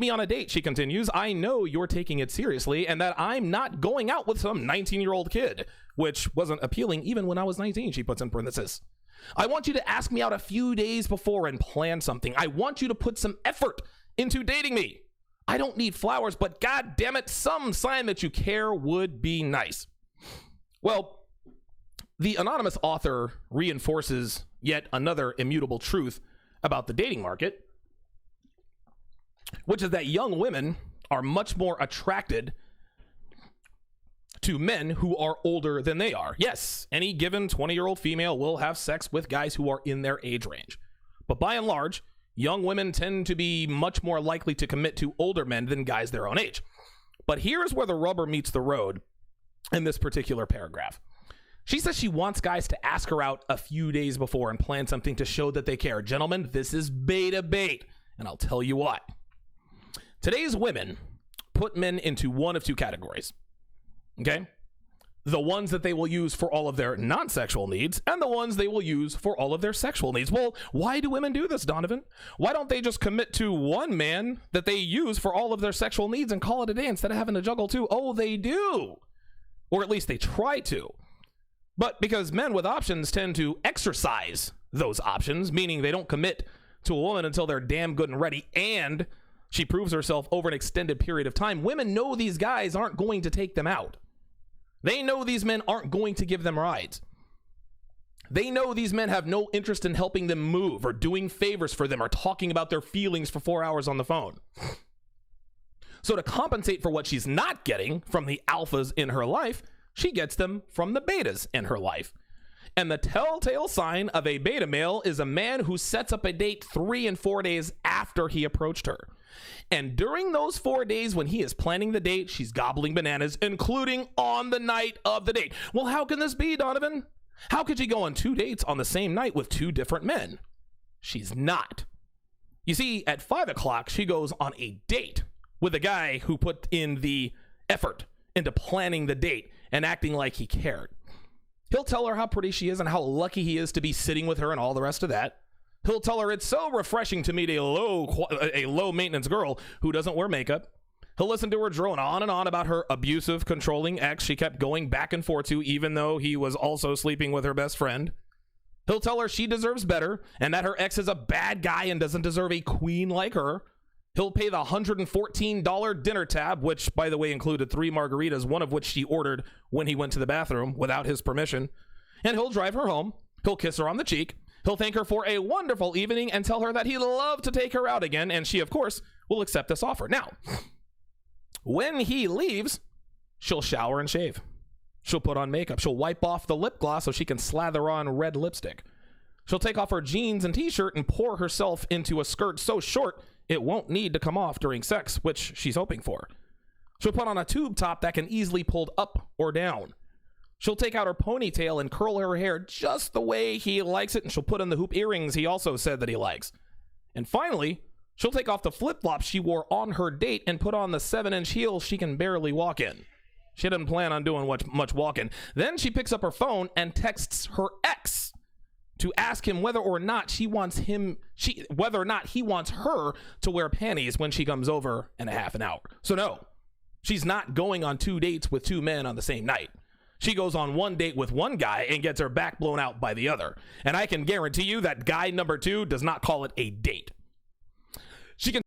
me on a date, she continues. I know you're taking it seriously and that I'm not going out with some 19-year-old kid, which wasn't appealing even when I was 19, she puts in parenthesis. I want you to ask me out a few days before and plan something. I want you to put some effort into dating me. I don't need flowers, but god damn it, some sign that you care would be nice. Well, the anonymous author reinforces yet another immutable truth about the dating market, which is that young women are much more attracted to men who are older than they are. Yes, any given 20-year-old female will have sex with guys who are in their age range. But by and large, young women tend to be much more likely to commit to older men than guys their own age. But here's where the rubber meets the road in this particular paragraph. She says she wants guys to ask her out a few days before and plan something to show that they care. Gentlemen, this is beta bait, and I'll tell you what. Today's women put men into one of two categories. Okay? The ones that they will use for all of their non-sexual needs and the ones they will use for all of their sexual needs. Well, why do women do this, Donovan? Why don't they just commit to one man that they use for all of their sexual needs and call it a day instead of having to juggle two? Oh, they do. Or at least they try to. But because men with options tend to exercise those options, meaning they don't commit to a woman until they're damn good and ready and she proves herself over an extended period of time, women know these guys aren't going to take them out. They know these men aren't going to give them rides. They know these men have no interest in helping them move or doing favors for them or talking about their feelings for 4 hours on the phone. So to compensate for what she's not getting from the alphas in her life, she gets them from the betas in her life. And the telltale sign of a beta male is a man who sets up a date 3 and 4 days after he approached her. And during those 4 days when he is planning the date, she's gobbling bananas, including on the night of the date. Well, how can this be, Donovan? How could she go on 2 dates on the same night with 2 different men? She's not. You see, at 5 o'clock, she goes on a date with a guy who put in the effort into planning the date and acting like he cared. He'll tell her how pretty she is and how lucky he is to be sitting with her and all the rest of that. He'll tell her it's so refreshing to meet a low maintenance girl who doesn't wear makeup. He'll listen to her drone on and on about her abusive, controlling ex she kept going back and forth to, even though he was also sleeping with her best friend. He'll tell her she deserves better and that her ex is a bad guy and doesn't deserve a queen like her. He'll pay the $114 dinner tab, which, by the way, included 3 margaritas, one of which she ordered when he went to the bathroom without his permission. And he'll drive her home. He'll kiss her on the cheek. He'll thank her for a wonderful evening and tell her that he'd love to take her out again, and she, of course, will accept this offer. Now, when he leaves, she'll shower and shave. She'll put on makeup. She'll wipe off the lip gloss so she can slather on red lipstick. She'll take off her jeans and t-shirt and pour herself into a skirt so short it won't need to come off during sex, which she's hoping for. She'll put on a tube top that can easily pulled up or down. She'll take out her ponytail and curl her hair just the way he likes it, and she'll put in the hoop earrings he also said that he likes. And finally, she'll take off the flip-flops she wore on her date and put on the 7-inch heels she can barely walk in. She doesn't plan on doing much walking. Then she picks up her phone and texts her ex to ask him whether or not he wants her to wear panties when she comes over in a half an hour. So no, she's not going on 2 dates with 2 men on the same night. She goes on 1 date with one guy and gets her back blown out by the other. And I can guarantee you that guy number 2 does not call it a date. She can